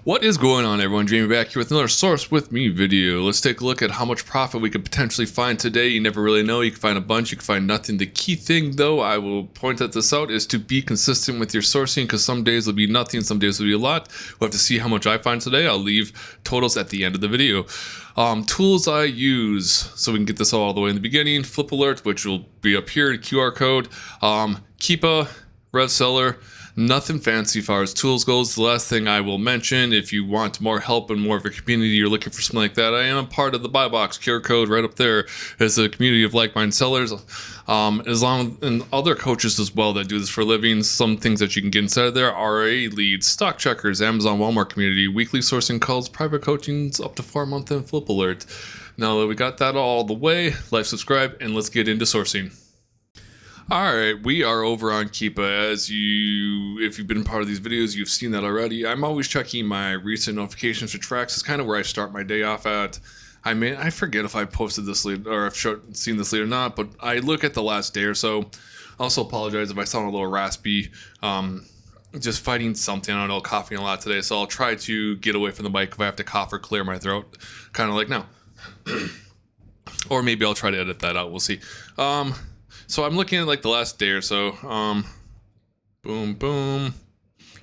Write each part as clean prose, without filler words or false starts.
What is going on, everyone? Jamie back here with another Source With Me video. Let's take a look at how much profit we could potentially find today. You never really know. You can find a bunch, you can find nothing. The key thing, though, I will point at this out, is to be consistent with your sourcing, because some days will be nothing, some days will be a lot. We'll have to see how much I find today. I'll leave totals at the end of the video. Tools I use, so we can get this all the way in the beginning. FlipAlert, which will be up here, QR code. Keepa, RevSeller. Nothing fancy as far as tools goes. The last thing I will mention, if you want more help and more of a community, you're looking for something like that, I am a part of the Buy Box. QR code right up there is a community of like-minded sellers, and other coaches as well that do this for a living. Some things that you can get inside of there: RA leads, stock checkers, Amazon Walmart community, weekly sourcing calls, private coachings up to 4 months, and FlipAlert. Now that we got that all the way, like, subscribe, and let's get into sourcing. Alright, we are over on Keepa. If you've been part of these videos, you've seen that already. I'm always checking my recent notifications for tracks. It's kind of where I start my day off at. I forget if I posted this lead or if seen this lead or not, but I look at the last day or so. Also apologize if I sound a little raspy. Just fighting something, I don't know, coughing a lot today, so I'll try to get away from the mic if I have to cough or clear my throat. Kind of like now. Or maybe I'll try to edit that out, we'll see. So I'm looking at like the last day or so. Boom, boom.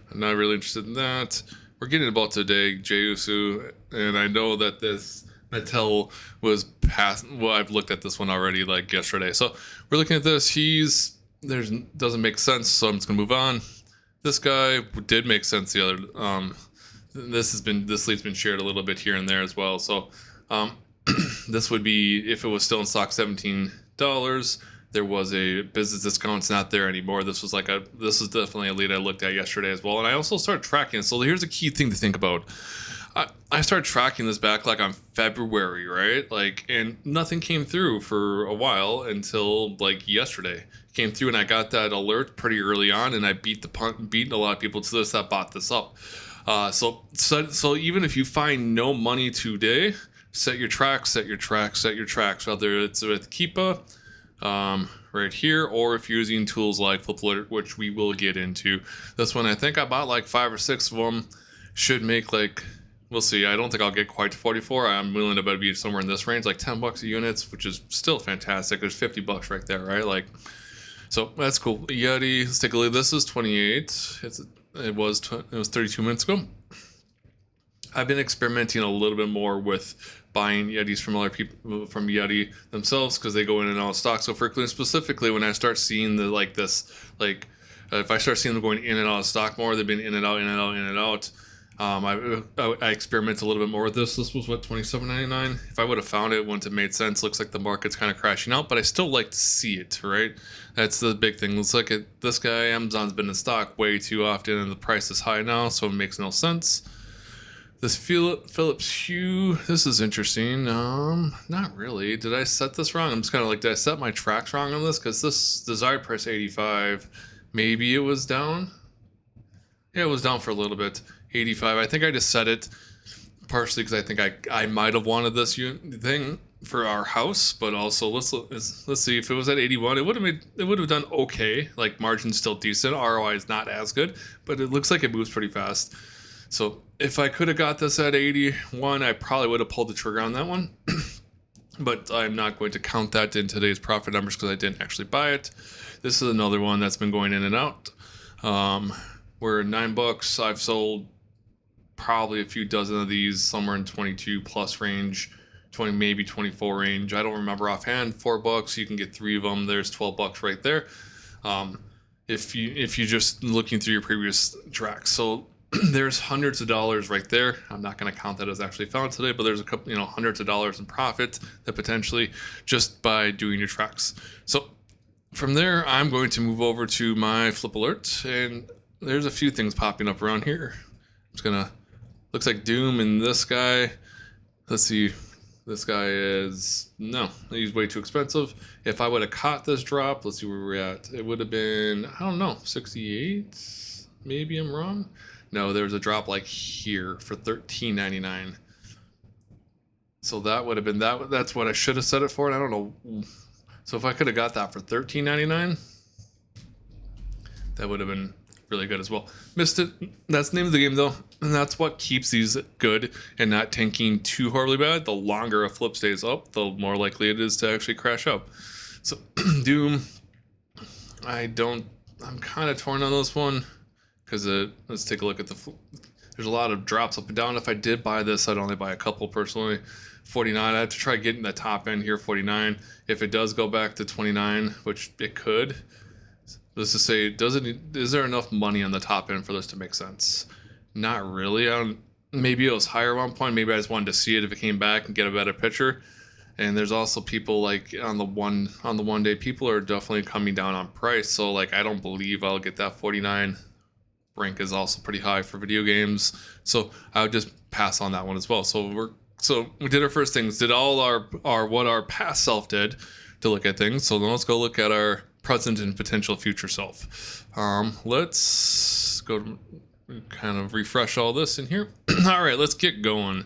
I'm not really interested in that. We're getting about today, Jeyusu, and I know that this Mattel was past. Well, I've looked at this one already like yesterday. So we're looking at this. Doesn't make sense, so I'm just gonna move on. This guy did make sense the other. This lead's been shared a little bit here and there as well. So this would be, if it was still in stock, $17. There was a business discount. It's not there anymore. This is definitely a lead I looked at yesterday as well. And I also started tracking. So here's a key thing to think about. I started tracking this back like on February, right? And nothing came through for a while until like yesterday. Came through and I got that alert pretty early on, and I beat a lot of people to this that bought this up. So even if you find no money today, set your tracks. Whether it's with Keepa, right here, or if you're using tools like FlipAlert, which we will get into. This one, I think I bought like 5 or 6 of them. Should make like, we'll see. I don't think I'll get quite to 44. I'm willing to bet be somewhere in this range, like $10 a unit, which is still fantastic. There's $50 right there, right? So that's cool. Yeti, let's take a look. This is 28. It was 32 minutes ago. I've been experimenting a little bit more with buying Yetis from other people, from Yeti themselves, because they go in and out of stock so frequently. Specifically, when I start seeing if I start seeing them going in and out of stock more, they've been in and out, in and out, in and out. I experiment a little bit more with this. This was what, $27.99. If I would have found it, it wouldn't have made sense. Looks like the market's kind of crashing out, but I still like to see it, right? That's the big thing. Let's look at this guy. Amazon's been in stock way too often, and the price is high now, so it makes no sense. This Philips Hue, this is interesting. Not really. Did I set this wrong? I'm just kind of like, did I set my tracks wrong on this? Because this desired price 85. Maybe it was down. Yeah, it was down for a little bit. 85. I think I just set it partially because I think I might have wanted this thing for our house, but also let's see, if it was at 81, it would have done okay. Like, margin's still decent. ROI is not as good, but it looks like it moves pretty fast. So if I could have got this at 81, I probably would have pulled the trigger on that one. But I'm not going to count that in today's profit numbers because I didn't actually buy it. This is another one that's been going in and out. We're $9. I've sold probably a few dozen of these, somewhere in 22 plus range, 20, maybe 24 range. I don't remember offhand. $4, you can get 3 of them. There's $12 right there. If you're just looking through your previous tracks. So there's hundreds of dollars right there. I'm not going to count that as actually found today, but there's a couple, hundreds of dollars in profit that potentially just by doing your tracks. So from there, I'm going to move over to my FlipAlert, and there's a few things popping up around here. Looks like Doom and this guy. Let's see. This guy he's way too expensive. If I would have caught this drop, let's see where we're at. It would have been, I don't know, 68? Maybe I'm wrong. No, there was a drop like here for $13.99. So that would have been that. That's what I should have set it for, and I don't know. So if I could have got that for $13.99, that would have been really good as well. Missed it. That's the name of the game though, and that's what keeps these good and not tanking too horribly bad. The longer a flip stays up, the more likely it is to actually crash out. So Doom, I'm kind of torn on this one because let's take a look at there's a lot of drops up and down. If I did buy this, I'd only buy a couple personally. 49, I have to try getting the top end here, 49. If it does go back to 29, which it could, let's just say, is there enough money on the top end for this to make sense? Not really. Maybe it was higher at one point. Maybe I just wanted to see it if it came back and get a better picture. And there's also people like on the one day, people are definitely coming down on price. So like, I don't believe I'll get that 49. Rank is also pretty high for video games. So I would just pass on that one as well. So we did our first things, did all our what our past self did to look at things. So then let's go look at our present and potential future self. Let's go to kind of refresh all this in here. All right, let's get going.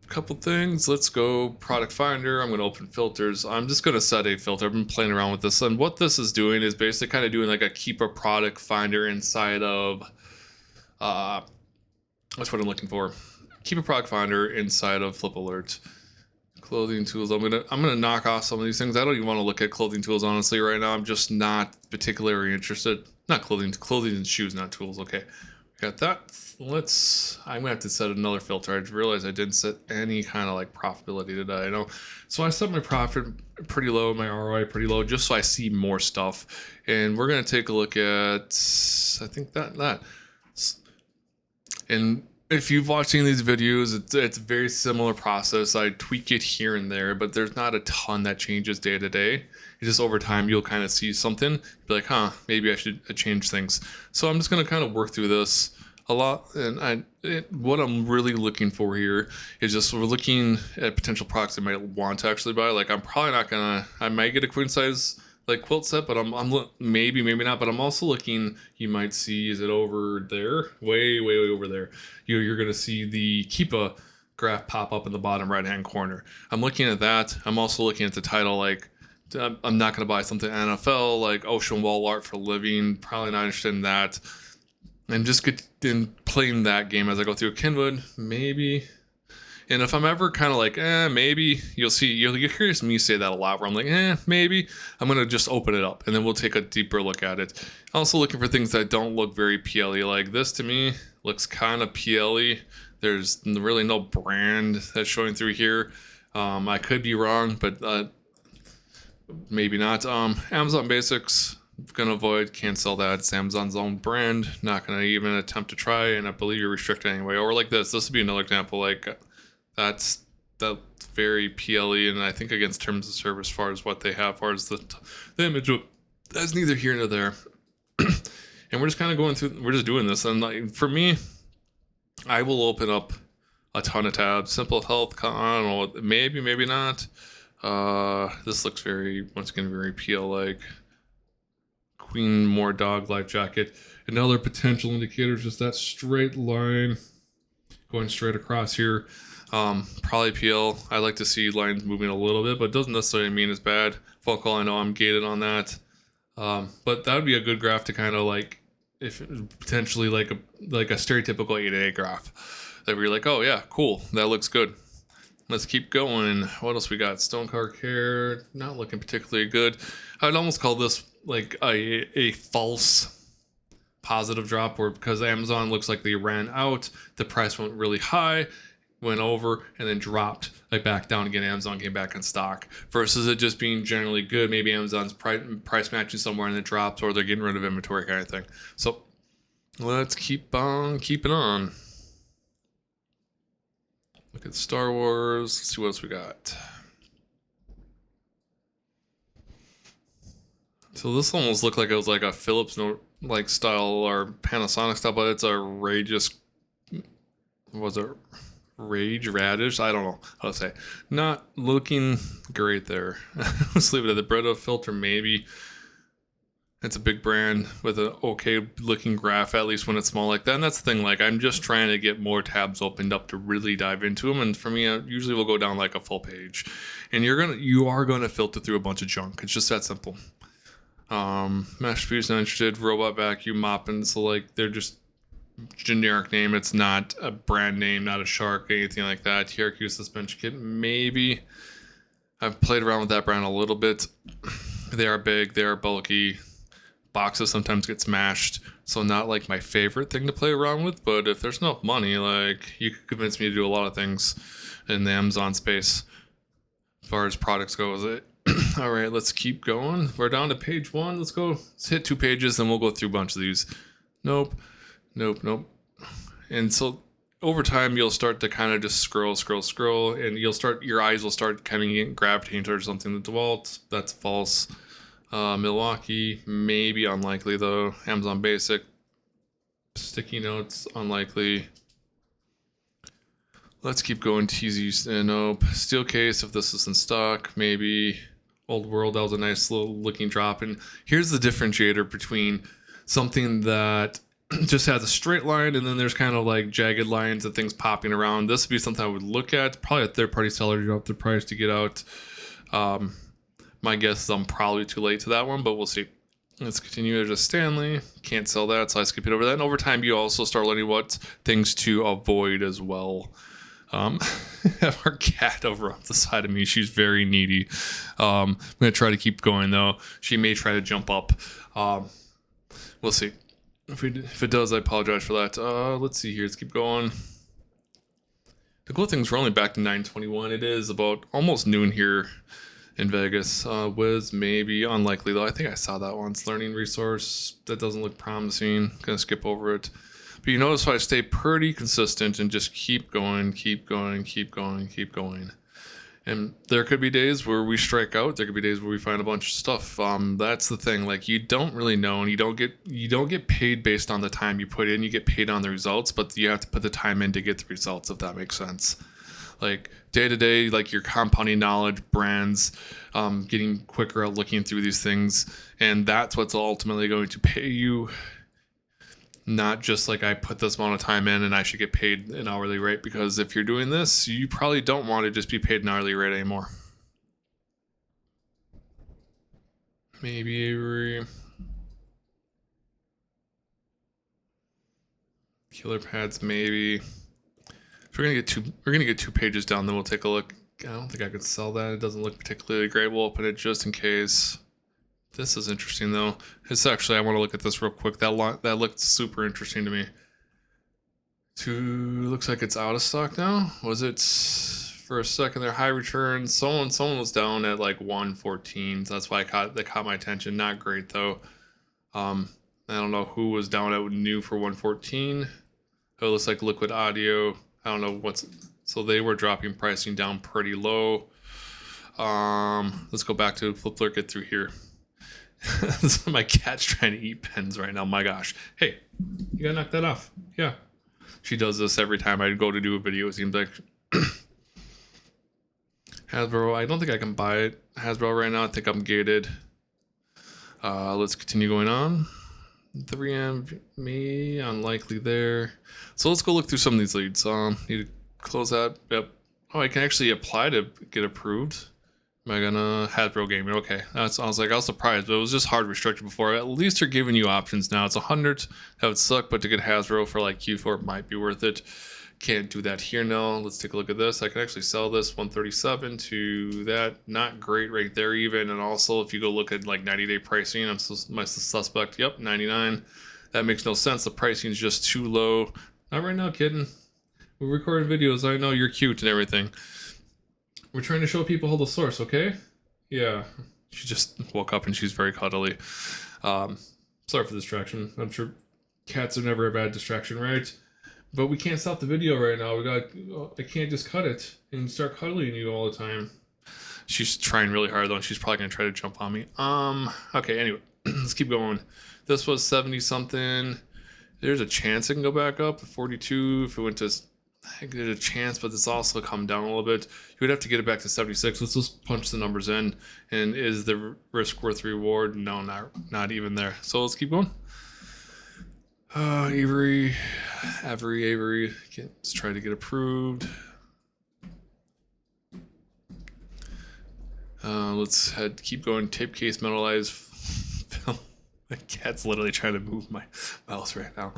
Couple things. Let's go product finder. I'm going to open filters. I'm just going to set a filter. I've been playing around with this, and what this is doing is basically kind of doing like a Keepa product finder inside of that's what I'm looking for. Keepa product finder inside of FlipAlert. Clothing tools. I'm gonna knock off some of these things. I don't even want to look at clothing tools honestly right now. I'm just not particularly interested. Not clothing and shoes, not tools. Okay, got that. I'm gonna have to set another filter. I realized I didn't set any kind of like profitability today. I know, so I set my profit pretty low, my ROI pretty low, just so I see more stuff. And we're gonna take a look at, I think that. And if you've watching these videos, it's a very similar process. I tweak it here and there, but there's not a ton that changes day to day. It's just over time, you'll kind of see something, be like, maybe I should change things. So I'm just going to kind of work through this a lot. And what I'm really looking for here is just we're looking at potential products I might want to actually buy. Like I'm probably not going to, I might get a queen size like quilt set, but I'm maybe not, but I'm also looking, you might see, is it over there? Way over there. You're going to see the Keepa graph pop up in the bottom right hand corner. I'm looking at that. I'm also looking at the title, like I'm not going to buy something NFL like ocean wall art for a living, probably not interested in that. And just get in playing that game as I go through Kenwood, maybe. And if I'm ever kind of like, maybe, you'll hear me say that a lot where I'm like, maybe, I'm going to just open it up and then we'll take a deeper look at it. Also looking for things that don't look very PLE. Like this to me looks kind of PLE. There's really no brand that's showing through here. I could be wrong, but maybe not. Amazon Basics, going to avoid, can't sell that. It's Amazon's own brand. Not going to even attempt to try, and I believe you're restricted anyway. Or like this would be another example, like that's very PLE, and I think against terms of service as far as what they have, as far as the image. That's neither here nor there. And we're just kind of going through, we're just doing this. And like, for me, I will open up a ton of tabs. Simple health, I don't know, maybe not. This looks once again, very PL-like. Queen More Dog Life Jacket. Another potential indicator is just that straight line going straight across here. Probably PL. I like to see lines moving a little bit, but it doesn't necessarily mean it's bad. Phone call, I know I'm gated on that. But that would be a good graph to kind of like, if potentially like a stereotypical 8A graph that we're like, oh yeah, cool, that looks good. Let's keep going. What else we got? Stone Car Care, not looking particularly good. I'd almost call this like a false positive drop, where because Amazon looks like they ran out, the price went really high, went over, and then dropped like back down again. Amazon came back in stock, versus it just being generally good. Maybe Amazon's price matching somewhere and it dropped, or they're getting rid of inventory kind of thing. So let's keep on keeping on. Look at Star Wars. Let's see what else we got. So this almost looked like it was like a Philips like style or Panasonic style, but it's a Rage Radish? I don't know how to say. Not looking great there. Let's leave it at the Brita filter, maybe. It's a big brand with an okay looking graph, at least when it's small like that. And that's the thing, like I'm just trying to get more tabs opened up to really dive into them. And for me, I usually will go down like a full page. And you are gonna filter through a bunch of junk. It's just that simple. Mesh Fuse not interested. Robot Vacuum Mopping. So like they're just generic name. It's not a brand name, not a Shark, anything like that. TRQ suspension kit, maybe. I've played around with that brand a little bit. They are big, they are bulky. Boxes sometimes get smashed, so not like my favorite thing to play around with, but if there's enough money, like, you could convince me to do a lot of things in the Amazon space as far as products goes. All right, let's keep going. We're down to page 1. Let's go. Let's hit 2 pages, and we'll go through a bunch of these. Nope. And so over time, you'll start to kind of just scroll, and your eyes will start kind of gravitating towards something. The DeWalt, that's false. Milwaukee, maybe unlikely though. Amazon Basic, sticky notes, unlikely. Let's keep going. TZ, nope. Steel case, if this is in stock, maybe. Old World, that was a nice little looking drop. And here's the differentiator between something that just has a straight line and then there's kind of like jagged lines and things popping around. This would be something I would look at. Probably a third-party seller to drop the price to get out. My guess is I'm probably too late to that one, but we'll see. Let's continue. There's a Stanley. Can't sell that, so I skip it over that. And over time, you also start learning what things to avoid as well. Have our cat over on the side of me. She's very needy. I'm going to try to keep going, though. She may try to jump up. We'll see. If it does, I apologize for that. Let's see here. Let's keep going. The cool things, we're only back to 9:21. It is about almost noon here in Vegas. Wiz, maybe. Unlikely, though. I think I saw that once. Learning resource. That doesn't look promising. Gonna skip over it. But you notice how I stay pretty consistent and just keep going. And there could be days where we strike out. There could be days where we find a bunch of stuff. That's the thing. Like, you don't really know, and you don't get paid based on the time you put in. You get paid on the results, but you have to put the time in to get the results, if that makes sense. Like, day to day, like, your compounding knowledge, brands, getting quicker at looking through these things, and that's what's ultimately going to pay you. Not just like, I put this amount of time in and I should get paid an hourly rate, because if you're doing this, you probably don't want to just be paid an hourly rate anymore. Maybe Avery. Killer pads, maybe. If we're gonna get 2 pages down, then we'll take a look. I don't think I could sell that. It doesn't look particularly great. We'll open it just in case. This is interesting, though. It's actually, I want to look at this real quick. That looked super interesting to me. Looks like it's out of stock now. Was it for a second there? High return. Someone was down at like 114. So that's why that caught my attention. Not great though. I don't know who was down at new for 114. Oh, it looks like Liquid Audio. I don't know so they were dropping pricing down pretty low. Let's go back to FlipAlert, get through here. My cat's trying to eat pens right now. My gosh. Hey, you gotta knock that off. Yeah. She does this every time I go to do a video, it seems like. Hasbro, I don't think I can buy it. Hasbro right now, I think I'm gated. Let's continue going on. 3M, me, unlikely there. So let's go look through some of these leads. Need to close that. Yep. Oh, I can actually apply to get approved. Am I gonna Hasbro Gaming? Okay, I was surprised, but it was just hard restricted before. At least they're giving you options now. It's 100. That would suck, but to get Hasbro for like Q4, it might be worth it. Can't do that here now. Let's take a look at this. I can actually sell this 137 to that. Not great right there even. And also, if you go look at like 90-day pricing, I'm my suspect. Yep, 99. That makes no sense. The pricing is just too low. Not right now, kitten. We're recording videos. I know you're cute and everything. We're trying to show people how to source, okay? Yeah. She just woke up and she's very cuddly. Sorry for the distraction. I'm sure cats are never a bad distraction, right? But we can't stop the video right now. I can't just cut it and start cuddling you all the time. She's trying really hard though, and she's probably gonna try to jump on me. Okay, anyway, let's keep going. This was 70 something. There's a chance it can go back up to 42 if it went to. I think there's a chance, but it's also come down a little bit. You would have to get it back to 76. Let's just punch the numbers in. And is the risk worth the reward? No, not even there. So let's keep going. Avery. Let's try to get approved. Let's keep going. Tape case, metallized My cat's literally trying to move my mouse right now.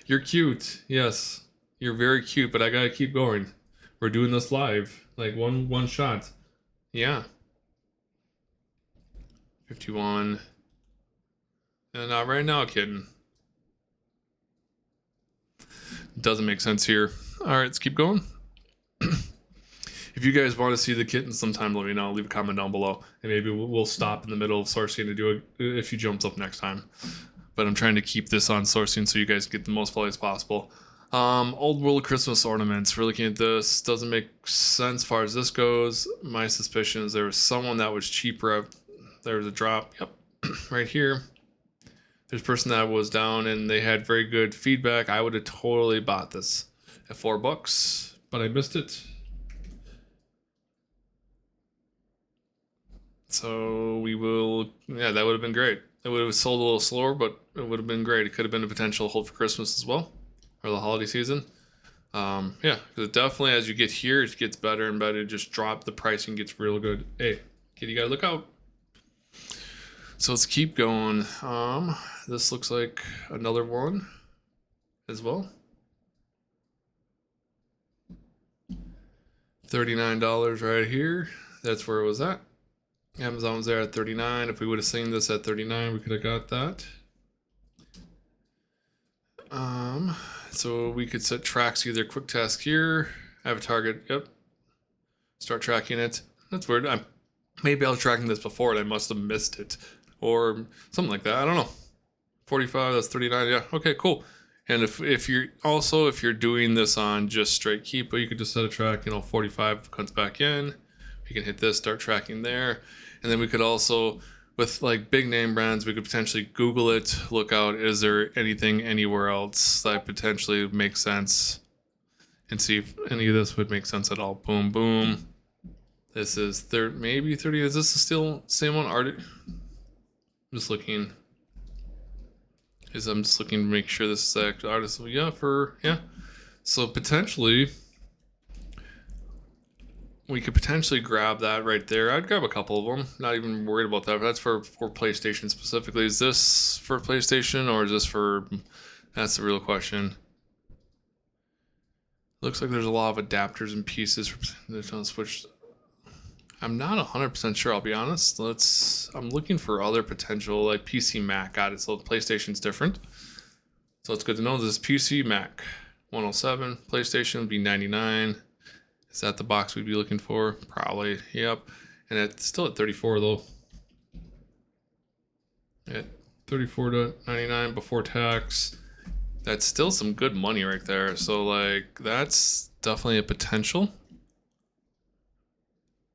You're cute. Yes. You're very cute, but I gotta keep going. We're doing this live. Like one shot. Yeah. 51. And not right now, kitten. Doesn't make sense here. Alright, let's keep going. If you guys want to see the kitten sometime, let me know. Leave a comment down below. And maybe we'll stop in the middle of sourcing to do it if he jumps up next time. But I'm trying to keep this on sourcing so you guys get the most value as possible. Old world Christmas ornaments. We're looking at this. Doesn't make sense as far as this goes. My suspicion is there was someone that was cheaper. There was a drop. Yep. Right here. There's a person that was down and they had very good feedback. I would have totally bought this at $4, but I missed it. So we will, yeah, that would have been great. It would have sold a little slower, but it would have been great. It could have been a potential hold for Christmas as well, or the holiday season. Yeah, because definitely as you get here, it gets better and better. Just drop the pricing, gets real good. Hey, kid, you gotta look out. So let's keep going. This looks like another one as well. $39 right here. That's where it was at. Amazon was there at 39. If we would have seen this at 39, we could have got that. So we could set tracks, either quick task here. I have a target. Yep. Start tracking it. That's weird. Maybe I was tracking this before and I must have missed it, or something like that. I don't know. 45. That's 39. Yeah. Okay. Cool. And if you're doing this on just straight Keepa, you could just set a track. 45 comes back in. You can hit this, start tracking there. And then we could also, with like big name brands, we could potentially Google it, look out, is there anything anywhere else that potentially makes sense, and see if any of this would make sense at all. Boom, boom. This is maybe 30. Is this still same one? I'm just looking. I'm just looking to make sure this is the actual artist. Yeah. So potentially, we could potentially grab that right there. I'd grab a couple of them. Not even worried about that. But that's for PlayStation specifically. Is this for PlayStation or is this for... That's the real question. Looks like there's a lot of adapters and pieces on Switch. I'm not 100% sure, I'll be honest. I'm looking for other potential, like PC Mac. Got it. So PlayStation's different. So it's good to know this is PC Mac. 107. PlayStation would be 99. Is that the box we'd be looking for? Probably. Yep. And it's still at 34 though. At 34.99 before tax. That's still some good money right there. So like that's definitely a potential.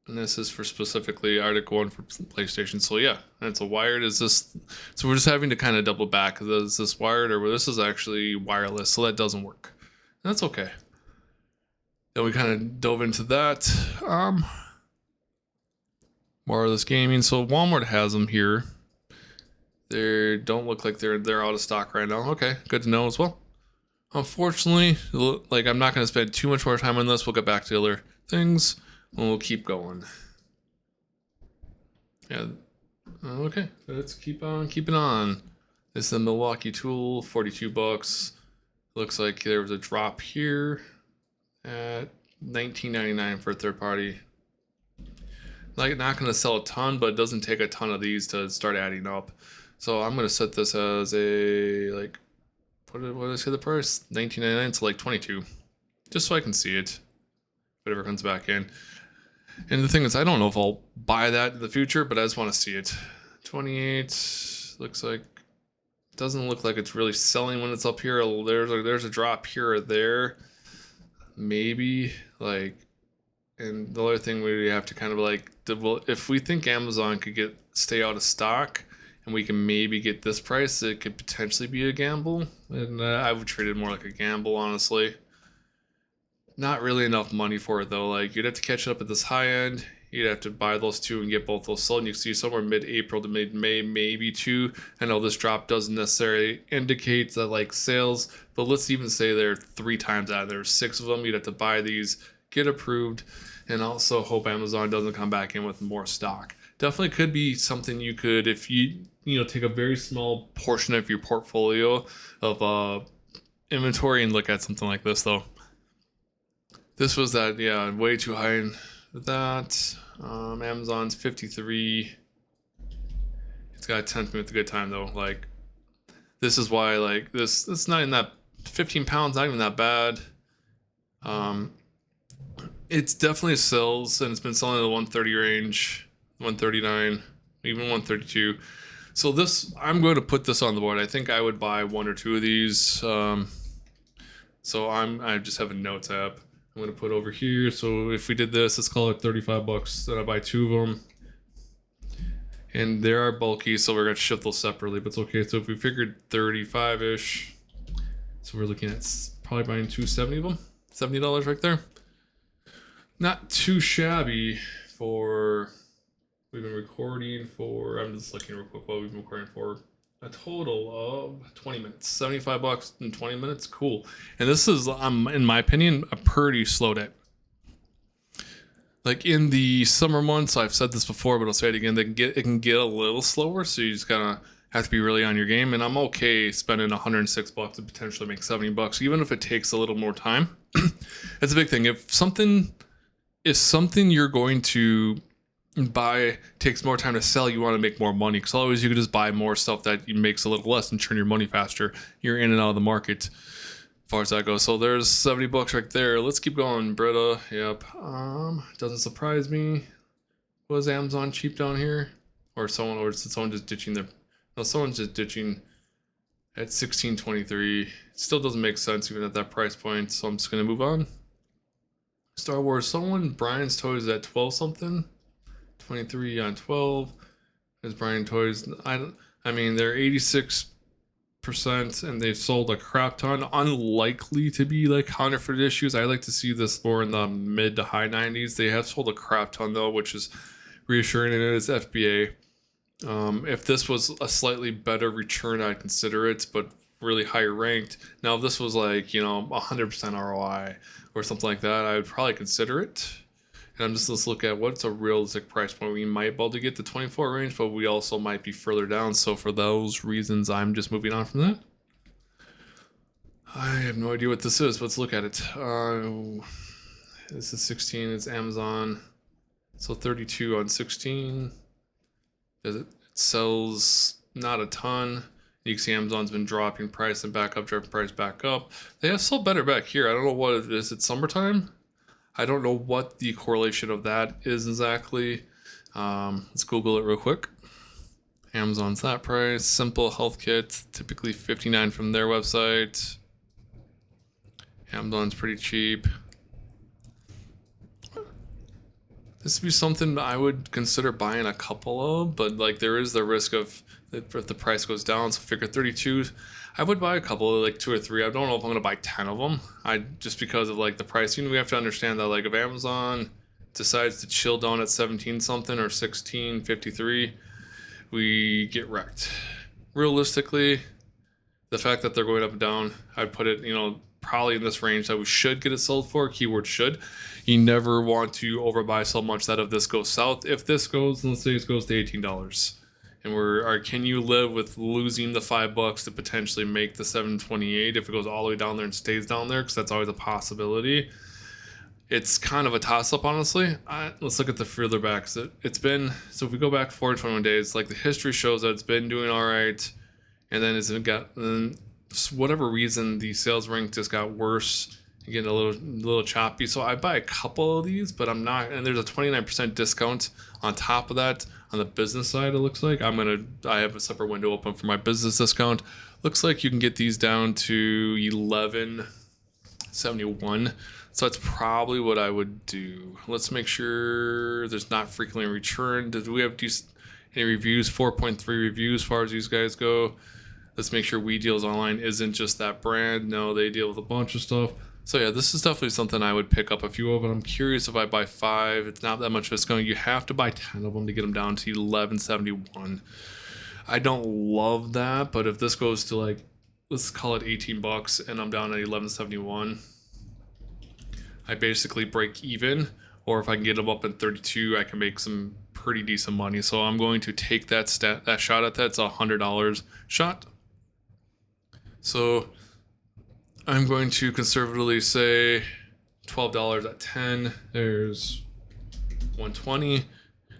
And this is for specifically Arctic One for PlayStation. So yeah, and it's a wired. Is this? So we're just having to kind of double back. Is this wired or this is actually wireless? So that doesn't work. That's okay. Then we kind of dove into that. Wireless gaming. So Walmart has them here. They don't look like they're out of stock right now. Okay, good to know as well. Unfortunately, like I'm not going to spend too much more time on this. We'll get back to other things and we'll keep going. Yeah. Okay, let's keep on keeping on. This is the Milwaukee tool, $42. Looks like there was a drop here at $19.99 for a third party. Like, not going to sell a ton, but it doesn't take a ton of these to start adding up. So I'm going to set this as a, like, what did I say the price? $19.99 to like 22, just so I can see it, whatever comes back in. And the thing is, I don't know if I'll buy that in the future, but I just want to see it. 28 looks like, doesn't look like it's really selling when it's up here. There's a drop here or there. Maybe, like, and the other thing we have to kind of like, if we think Amazon could stay out of stock and we can maybe get this price, it could potentially be a gamble. And I would treat it more like a gamble, honestly. Not really enough money for it though. Like, you'd have to catch it up at this high end. You'd have to buy those two and get both those sold. And you can see somewhere mid-April to mid-May, maybe two. I know this drop doesn't necessarily indicate that like sales, but let's even say there are 3 times out. There's 6 of them. You'd have to buy these, get approved, and also hope Amazon doesn't come back in with more stock definitely could be something you could, if you take a very small portion of your portfolio of inventory and look at something like this though. This was that, yeah, way too high in that. Amazon's 53. It's got a 10th with a good time though. Like, this is why, like, this, it's not even that, 15 pounds, not even that bad. It's definitely sells, and it's been selling in the 130 range, 139, even 132. So this, I'm going to put this on the board. I think I would buy 1 or 2 of these. So I just have a notes app I'm going to put over here. So if we did this, let's call it $35. Then I buy 2 of them. And they are bulky, so we're going to ship those separately, but it's okay. So if we figured 35-ish, so we're looking at probably buying 270 of them, $70 right there. Not too shabby for, we've been recording for, I'm just looking real quick what we've been recording for, a total of 20 minutes, $75 in 20 minutes, cool. And this is, in my opinion, a pretty slow day. Like in the summer months, I've said this before, but I'll say it again, it can get a little slower, so you just gotta have to be really on your game. And I'm okay spending $106 to potentially make $70, even if it takes a little more time. It's a big thing. If something you're going to buy takes more time to sell, you want to make more money, because otherwise you could just buy more stuff that makes a little less and churn your money faster. You're in and out of the market as far as that goes. So there's $70 right there. Let's keep going. Brita, yep. Doesn't surprise me. Was Amazon cheap down here, or is someone just ditching their? No, someone's just ditching at $16.23. Still doesn't make sense even at that price point. So I'm just gonna move on. Star Wars. Brian's Toys at 12 something. 23 on 12. There's Brian Toys. I mean, they're 86%, and they've sold a crap ton. Unlikely to be like counterfeit issues. I like to see this more in the mid to high 90s. They have sold a crap ton though, which is reassuring, and it is FBA. If this was a slightly better return, I'd consider it, but really higher ranked. Now, if this was like, 100% ROI or something like that, I would probably consider it. And let's look at what's a realistic price point. We might be able to get the 24 range, but we also might be further down. So for those reasons, I'm just moving on from that. I have no idea what this is. Let's look at it. This is 16. It's Amazon. So 32 on 16. It sells not a ton. You can see Amazon's been dropping price and back up, dropping price back up. They have sold better back here. I don't know what it is. It's summertime. I don't know what the correlation of that is exactly. Let's Google it real quick. Amazon's that price. Simple health kit, typically $59 from their website. Amazon's pretty cheap. This would be something I would consider buying a couple of, but like there is the risk of if the price goes down. So figure 32. I would buy a couple, like 2 or 3. I don't know if I'm gonna buy 10 of them. Just because of like the pricing. We have to understand that like if Amazon decides to chill down at 17 something or 16.53, we get wrecked. Realistically, the fact that they're going up and down, I'd put it, probably in this range that we should get it sold for. Keyword should. You never want to overbuy so much that if this goes south, if this goes, let's say it goes to $18. And can you live with losing the $5 to potentially make the 728 if it goes all the way down there and stays down there? Because that's always a possibility. It's kind of a toss-up, honestly. Let's look at the further back. It's been, so if we go back 421 days, like the history shows that it's been doing all right, and then for whatever reason, the sales rank just got worse, getting a little choppy. So I buy a couple of these, but I'm not, and there's a 29% discount on top of that. On the business side, it looks like I have a separate window open for my business discount. Looks like you can get these down to $11.71. So that's probably what I would do. Let's make sure there's not frequently returned. Do we have any reviews? 4.3 reviews as far as these guys go. Let's make sure We Deals Online isn't just that brand. No, they deal with a bunch of stuff. So yeah, this is definitely something I would pick up a few of, and I'm curious if I buy 5. It's not that much discount. You have to buy 10 of them to get them down to $11.71. I don't love that, but if this goes to like, let's call it $18 and I'm down at $11.71, I basically break even. Or if I can get them up in 32, I can make some pretty decent money. So I'm going to take that shot at that. It's $100 shot. So I'm going to conservatively say $12 at 10. There's 120.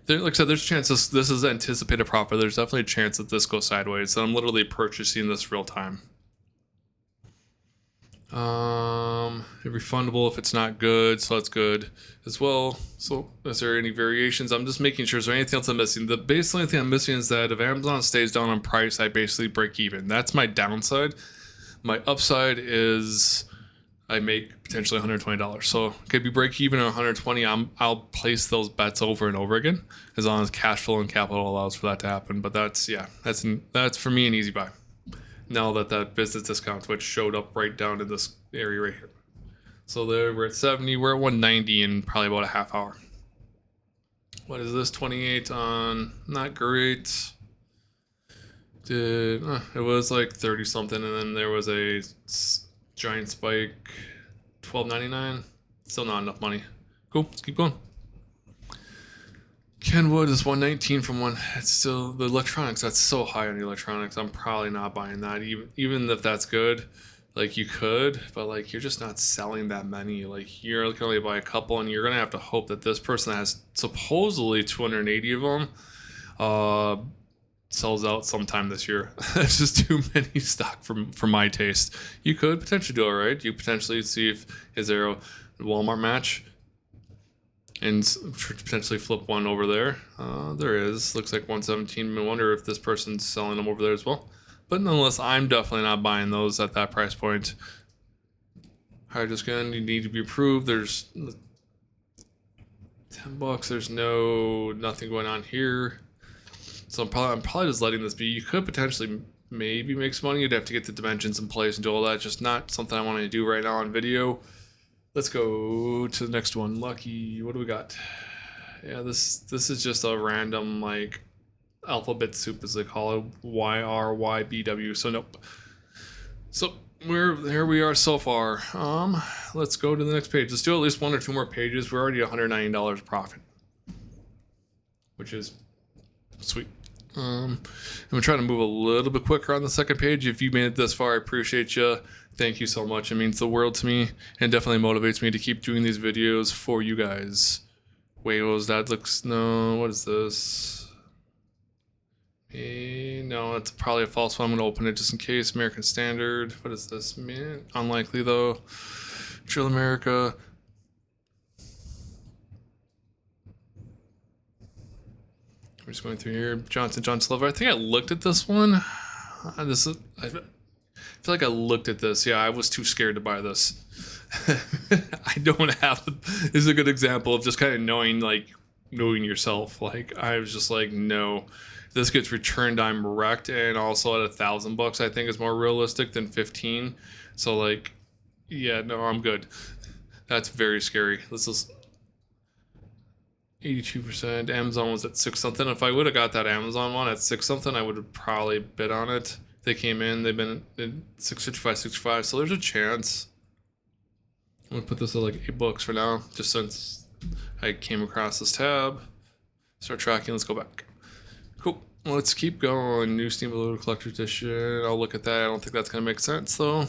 Like I said, there's chances this is anticipated profit. There's definitely a chance that this goes sideways. So I'm literally purchasing this real time. Refundable if it's not good, so that's good as well. So is there any variations? I'm just making sure. Is there anything else I'm missing? The only thing I'm missing is that if Amazon stays down on price, I basically break even. That's my downside. My upside is I make potentially $120. So could be break even at 120. I'll place those bets over and over again as long as cash flow and capital allows for that to happen. But that's for me an easy buy. Now that business discount, which showed up right down in this area right here. So there we're at 70, we're at 190 in probably about a half hour. What is this? 28 on, not great. It was like 30 something, and then there was a giant spike, $12.99. Still not enough money. Cool, let's keep going. Kenwood is 119 from one. It's still the electronics. That's so high on the electronics. I'm probably not buying that. Even if that's good, like you could, but like you're just not selling that many. Like you're going to only buy a couple, and you're gonna have to hope that this person has supposedly 280 of them sells out sometime this year. It's just too many stock for my taste. You could potentially do it right. You potentially see if is there a Walmart match. And potentially flip one over there. There is. Looks like 117. I wonder if this person's selling them over there as well. But nonetheless, I'm definitely not buying those at that price point. Higher discount, you need to be approved. There's $10. There's nothing going on here. So I'm probably just letting this be. You could potentially maybe make some money. You'd have to get the dimensions in place and do all that. Just not something I want to do right now on video. Let's go to the next one. Lucky, what do we got? Yeah, this is just a random like alphabet soup as they call it. YRYBW. So nope. So here we are so far. Let's go to the next page. Let's do at least one or two more pages. We're already $190 profit, which is sweet. I'm gonna try to move a little bit quicker on the second page. If you made it this far, I appreciate you. Thank you so much. It means the world to me and definitely motivates me to keep doing these videos for you guys. Wait, that looks, no, what is this? No, it's probably a false one. I'm gonna open it just in case. American Standard. What is this? Man, unlikely though. Trill America. We're just going through here. Johnson Silver. I think I looked at this one. I feel like I looked at this. Yeah, I was too scared to buy this. I don't have. This is a good example of just kind of knowing yourself. Like I was just like, no, this gets returned, I'm wrecked. And also at $1,000, I think is more realistic than 15. So like, yeah, no, I'm good. That's very scary. This is 82%. Amazon was at 6 something. If I would have got that Amazon one at 6 something, I would have probably bid on it. They came in, they've been at 655, so there's a chance. I'm gonna put this at like $8 for now, just since I came across this tab. Start tracking, let's go back. Cool, let's keep going. New Steamboat Collector Edition, I'll look at that. I don't think that's gonna make sense though.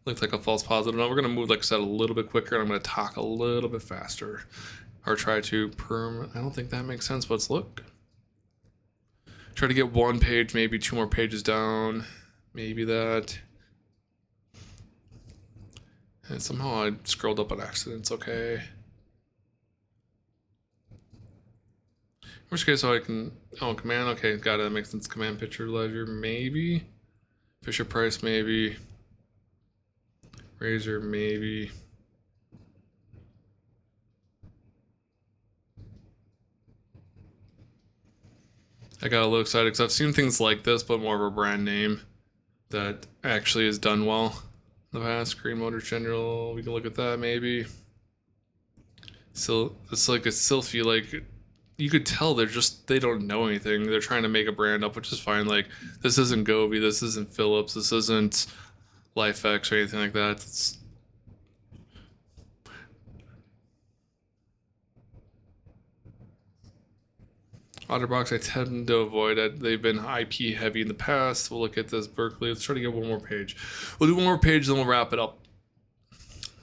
Looks like a false positive. Now we're gonna move, like I said, a little bit quicker, and I'm gonna talk a little bit faster. Or try to I don't think that makes sense, but let's look. Try to get one page, maybe 2 more pages down. Maybe that. And somehow I scrolled up on accident. It's okay. Worst case, so I can. Oh, command. Okay, got it. That makes sense. Command picture ledger, maybe. Fisher Price, maybe. Razor, maybe. I got a little excited because I've seen things like this, but more of a brand name that actually has done well in the past. Green Motor General, we can look at that maybe. So it's like a Sylphy, like you could tell they don't know anything. They're trying to make a brand up, which is fine. Like this isn't Govee, this isn't Philips, this isn't LifeX or anything like that. It's, OtterBox, I tend to avoid it. They've been IP heavy in the past. We'll look at this Berkeley. Let's try to get one more page. We'll do one more page, then we'll wrap it up.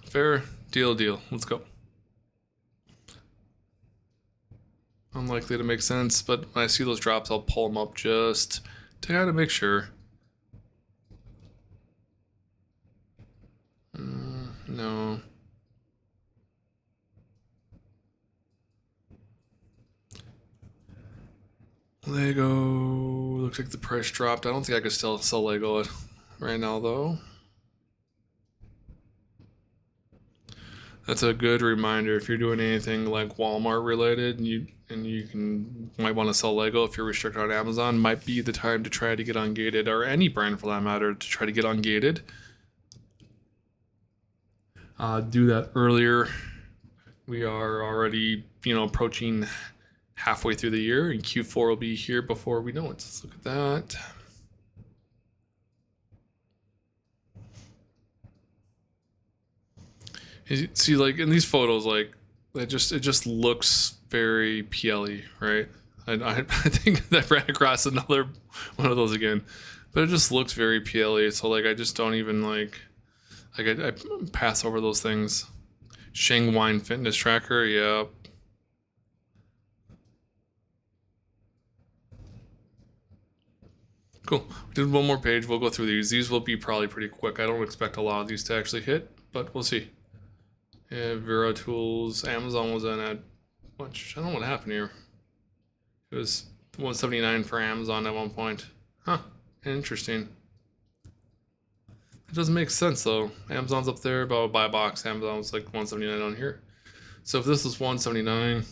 Fair deal. Let's go. Unlikely to make sense, but when I see those drops, I'll pull them up just to kind of make sure. No. Lego, looks like the price dropped. I don't think I could still sell Lego right now though. That's a good reminder if you're doing anything like Walmart related and you might want to sell Lego if you're restricted on Amazon, might be the time to try to get ungated, or any brand for that matter, to try to get ungated. Do that earlier. We are already, approaching halfway through the year, and Q4 will be here before we know it. Let's look at that. You see, like in these photos, like it just looks very PLE, right? I think I ran across another one of those again, but it just looks very PLE. So like I just don't even like I pass over those things. Shang Wine Fitness Tracker, yeah. Cool. We did one more page. We'll go through these. These will be probably pretty quick. I don't expect a lot of these to actually hit, but we'll see. Yeah, Vero Tools. Amazon was in at much. I don't know what happened here. It was 179 for Amazon at one point. Huh. Interesting. It doesn't make sense though. Amazon's up there about buy box. Amazon was like 179 on here. So if this is 179,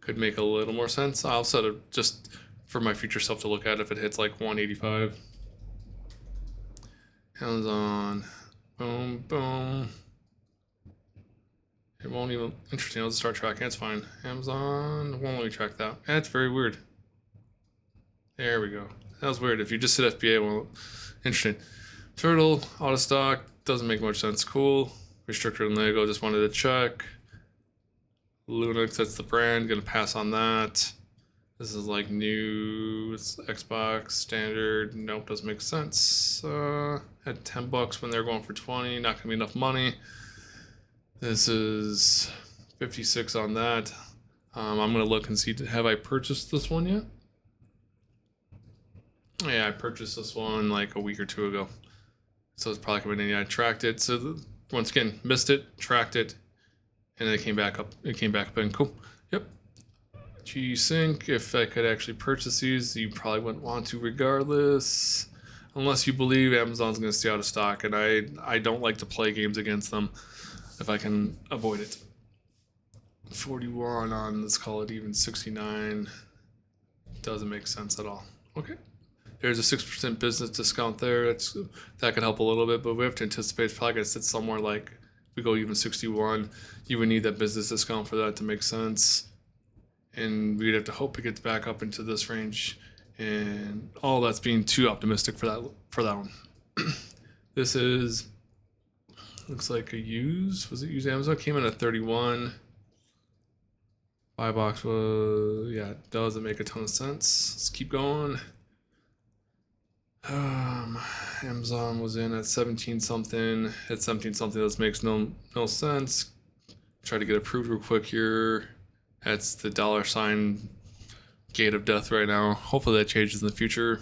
could make a little more sense. I'll set it just for my future self to look at if it hits like 185. Amazon. Boom, boom. It won't even. Interesting. I'll just start tracking. It's fine. Amazon won't let me track that. That's very weird. There we go. That was weird. If you just said FBA, well, interesting. Turtle, out of stock. Doesn't make much sense. Cool. Restricted and Lego. Just wanted to check. Lunix, that's the brand. Gonna pass on that. This is like new. It's Xbox standard. Nope, doesn't make sense. Had $10 when they're going for 20. Not gonna be enough money. This is 56 on that. I'm gonna look and see. Have I purchased this one yet? Yeah, I purchased this one like a week or two ago. So it's probably coming in. Yeah, I tracked it. So once again, missed it, tracked it, and then it came back up. It came back up and cool. Yep. G-Sync. If I could actually purchase these, you probably wouldn't want to regardless. Unless you believe Amazon's going to stay out of stock. And I don't like to play games against them if I can avoid it. 41 on, let's call it even 69. Doesn't make sense at all. Okay. There's a 6% business discount there. That could help a little bit, but we have to anticipate it's probably going to sit somewhere like, if we go even 61, you would need that business discount for that to make sense. And we'd have to hope it gets back up into this range. And all that's being too optimistic for that one. This is, looks like a used. Was it used? Amazon came in at 31. Buy box was, yeah, it doesn't make a ton of sense. Let's keep going. Amazon was in at 17 something. At 17 something, that makes no sense. Try to get approved real quick here. That's the $ gate of death right now. Hopefully that changes in the future.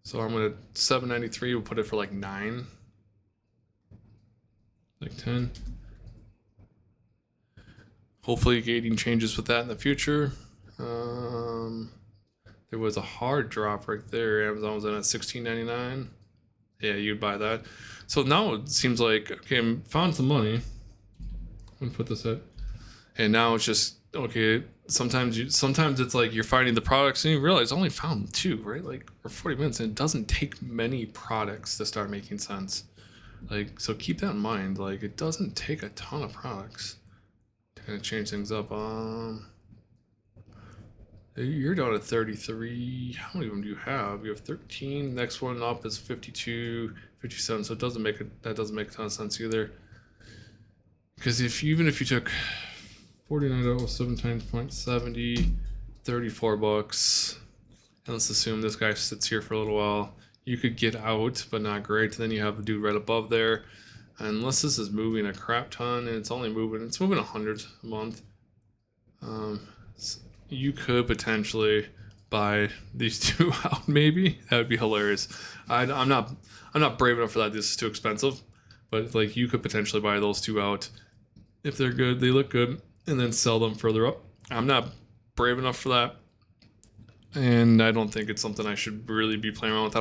So I'm gonna 793. We'll put it for like 9, like 10. Hopefully gating changes with that in the future. There was a hard drop right there. Amazon was in at $16.99. Yeah, you'd buy that. So now it seems like, okay, I found some money. I'm gonna put this at, and now it's just okay. Sometimes it's like you're finding the products and you realize I only found 2, right? Like for 40 minutes, and it doesn't take many products to start making sense. Like, so keep that in mind. Like, it doesn't take a ton of products to kind of change things up. You're down at 33. How many of them do you have? You have 13. Next one up is 52, 57. So that doesn't make a ton of sense either. Because even if you took 49.07 times 0.70, 34 bucks, and let's assume this guy sits here for a little while, you could get out, but not great. Then you have the dude right above there. Unless this is moving a crap ton, and it's moving 100 a month. You could potentially buy these two out, maybe. That would be hilarious. I'm not brave enough for that. This is too expensive. But like, you could potentially buy those two out if they're good, they look good, and then sell them further up. I'm not brave enough for that, and I don't think it's something I should really be playing around with. I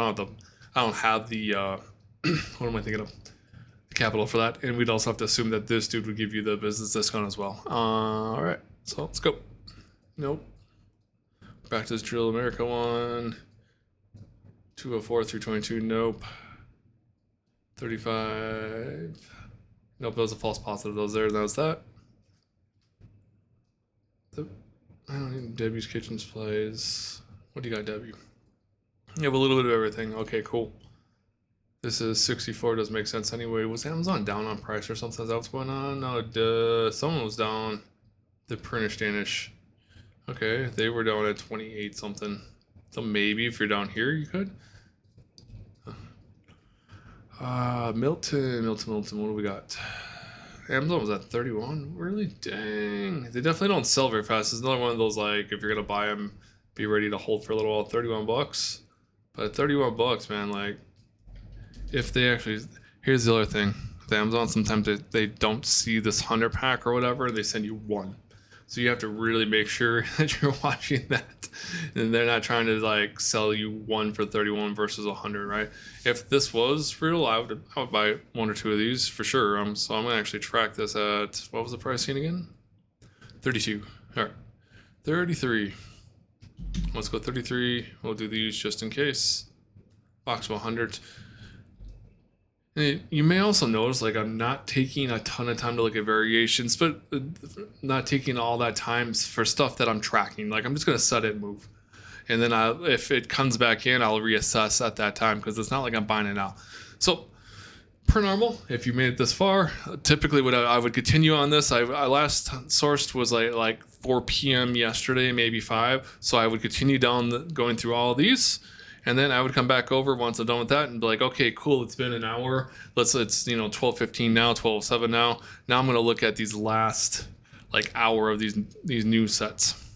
don't have the what am I thinking of? The capital for that, and we'd also have to assume that this dude would give you the business discount as well. All right, so let's go. Nope. Back to this Drill America one. 204, 322. Nope. 35. Nope, that was a false positive. Those there. That was that. I don't need Debbie's Kitchen Supplies. What do you got, Debbie? You have a little bit of everything. Okay, cool. This is 64. Doesn't make sense anyway. Was Amazon down on price or something? Is that what's going on? No, someone was down. The Prinish Danish. Okay, they were down at 28 something. So maybe if you're down here, you could. Milton. What do we got? Amazon was at 31. Really? Dang. They definitely don't sell very fast. It's another one of those, like, if you're gonna buy them, be ready to hold for a little while. 31 bucks. But 31 bucks, man, like, if they actually, here's the other thing. With Amazon, sometimes they don't see this 100 pack or whatever, they send you one. So you have to really make sure that you're watching that, and they're not trying to like sell you one for 31 versus 100, right? If this was real, I would buy one or two of these for sure. So I'm gonna actually track this at, what was the pricing again? 32. All right, 33. Let's go 33. We'll do these just in case. Box 100. You may also notice, like, I'm not taking a ton of time to look at variations, but not taking all that time for stuff that I'm tracking. Like, I'm just going to set it and move. And then if it comes back in, I'll reassess at that time, because it's not like I'm buying it now. So, per normal, if you made it this far, typically what I would continue on this. I last sourced was like 4 p.m. yesterday, maybe 5. So I would continue going through all of these. And then I would come back over once I'm done with that and be like, okay, cool, it's been an hour. It's 12:15 now, 12:07 now. Now I'm gonna look at these last like hour of these new sets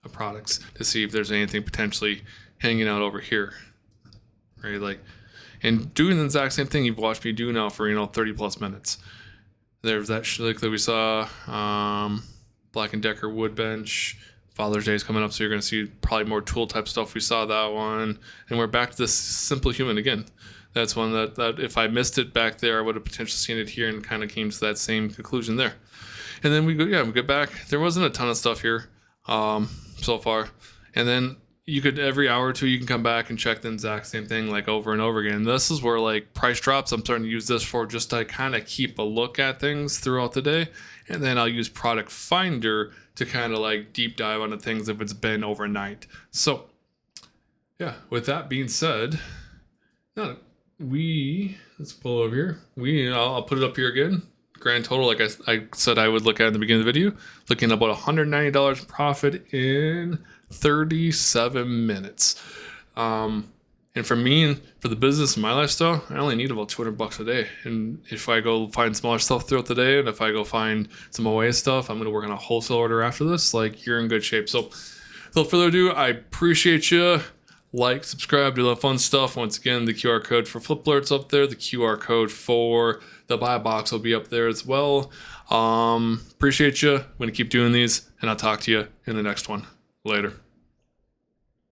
of products to see if there's anything potentially hanging out over here. Right? Like, and doing the exact same thing you've watched me do now for 30 plus minutes. There's that Schlick that we saw, Black & Decker wood bench. Father's Day is coming up, so you're going to see probably more tool type stuff. We saw that one, and we're back to this Simple Human again. That's one that if I missed it back there, I would have potentially seen it here and kind of came to that same conclusion there. And then we get back. There wasn't a ton of stuff here so far, and then you could every hour or two you can come back and check the exact same thing like over and over again. This is where like price drops. I'm starting to use this for just to kind of keep a look at things throughout the day, and then I'll use Product Finder to kind of like deep dive onto things if it's been overnight. So yeah, with that being said, let's pull over here. I'll put it up here again. Grand total, like I said I would look at in the beginning of the video, looking at about $190 profit in 37 minutes. And for me, for the business and my lifestyle, I only need about $200 a day. And if I go find smaller stuff throughout the day, and if I go find some OA stuff, I'm going to work on a wholesale order after this. Like, you're in good shape. So without further ado, I appreciate you. Like, subscribe, do the fun stuff. Once again, the QR code for FlipAlert's up there. The QR code for the buy box will be up there as well. Appreciate you. I'm going to keep doing these, and I'll talk to you in the next one. Later.